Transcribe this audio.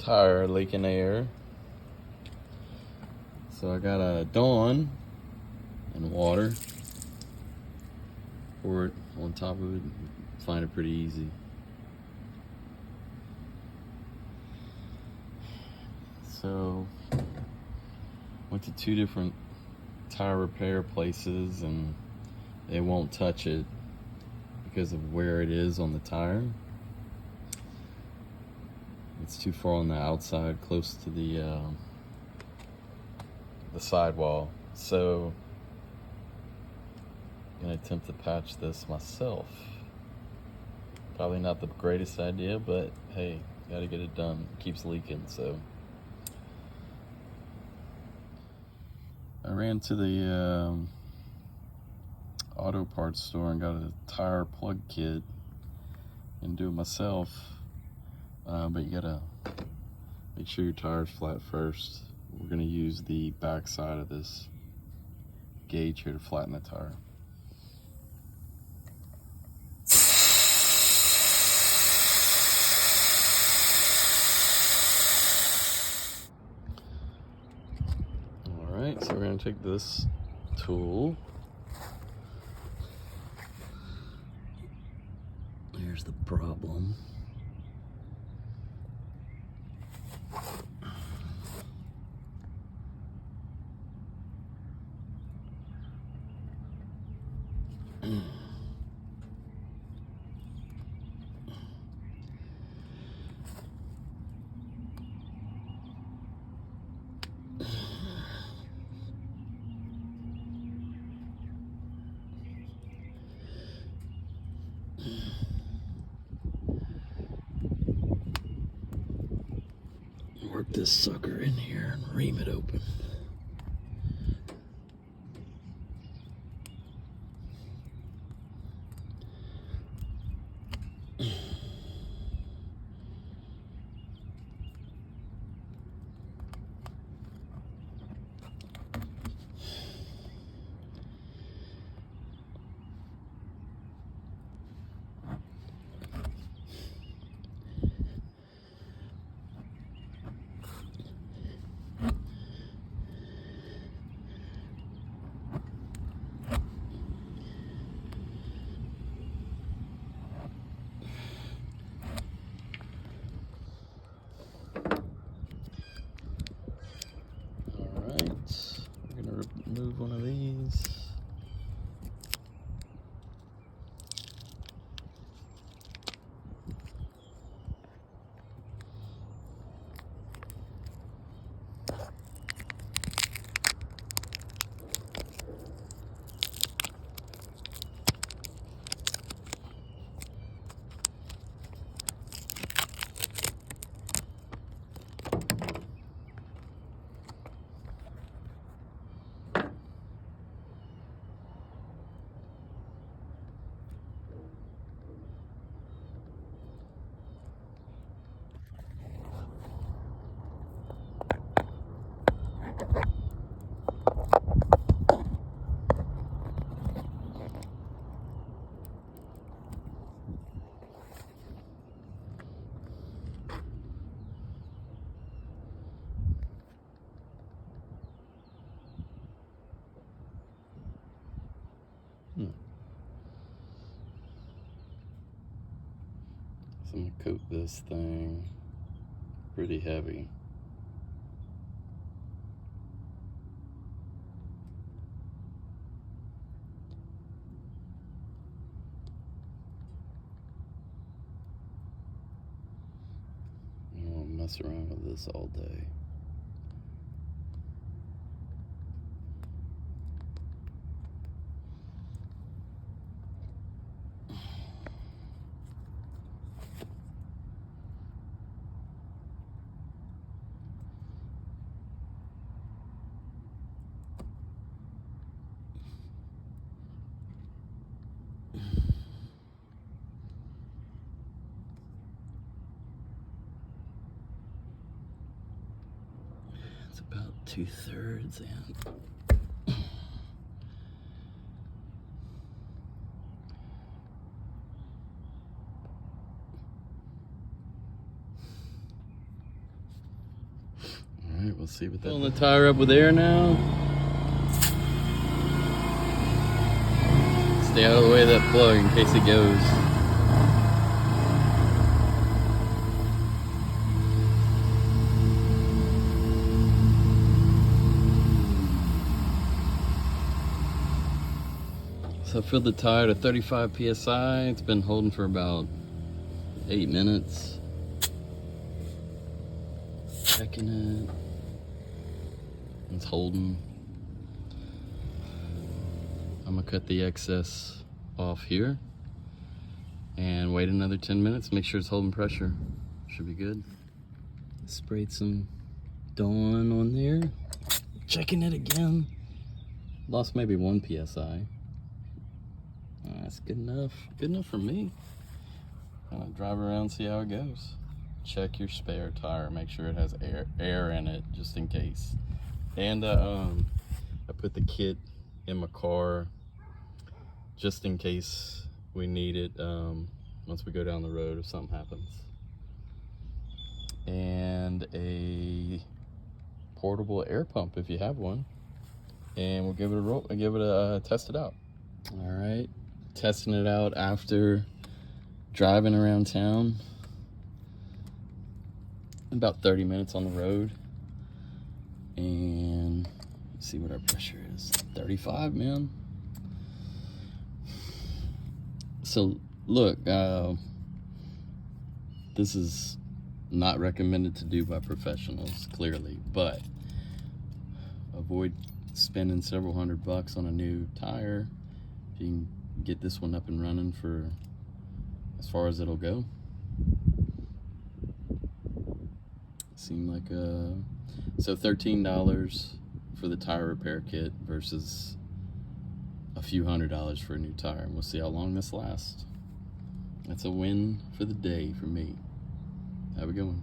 tire leaking air. So I got a Dawn and water. Pour it on top of it. Find it pretty easy. So went to 2 different tire repair places and they won't touch it because of where it is on the tire. It's too far on the outside, close to the sidewall. So I'm gonna attempt to patch this myself. Probably not the greatest idea, but hey, gotta get it done. It keeps leaking, so. I ran to the auto parts store and got a tire plug kit and do it myself. But you gotta make sure your tire's flat first. We're gonna use the back side of this gauge here to flatten the tire. Alright, so we're gonna take this tool. Here's the problem. Work this sucker in here and ream it open. Remove one of these. So I'm gonna coat this thing pretty heavy. I'll mess around with this all day. It's about 2/3 in. we'll see what that. Filling the tire up with air now. Stay out of the way of that plug in case it goes. So I filled the tire to 35 PSI. It's been holding for about 8 minutes. Checking it. It's holding. I'm gonna cut the excess off here and wait another 10 minutes, make sure it's holding pressure. Should be good. Sprayed some Dawn on there. Checking it again. Lost maybe 1 PSI. That's good enough. Good enough for me. Drive around, see how it goes. Check your spare tire. Make sure it has air in it, just in case. And I put the kit in my car, just in case we need it once we go down the road if something happens. And a portable air pump if you have one. And we'll give it a roll. Give it a test it out. All right. Testing it out after driving around town. About 30 minutes on the road. And let's see what our pressure is. 35, man. So look, this is not recommended to do by professionals, clearly, but avoid spending several $100 on a new tire if you can get this one up and running for as far as it'll go. Seemed like so $13 for the tire repair kit versus a few $100s for a new tire, and we'll see how long this lasts. That's a win for the day for me. Have a good one.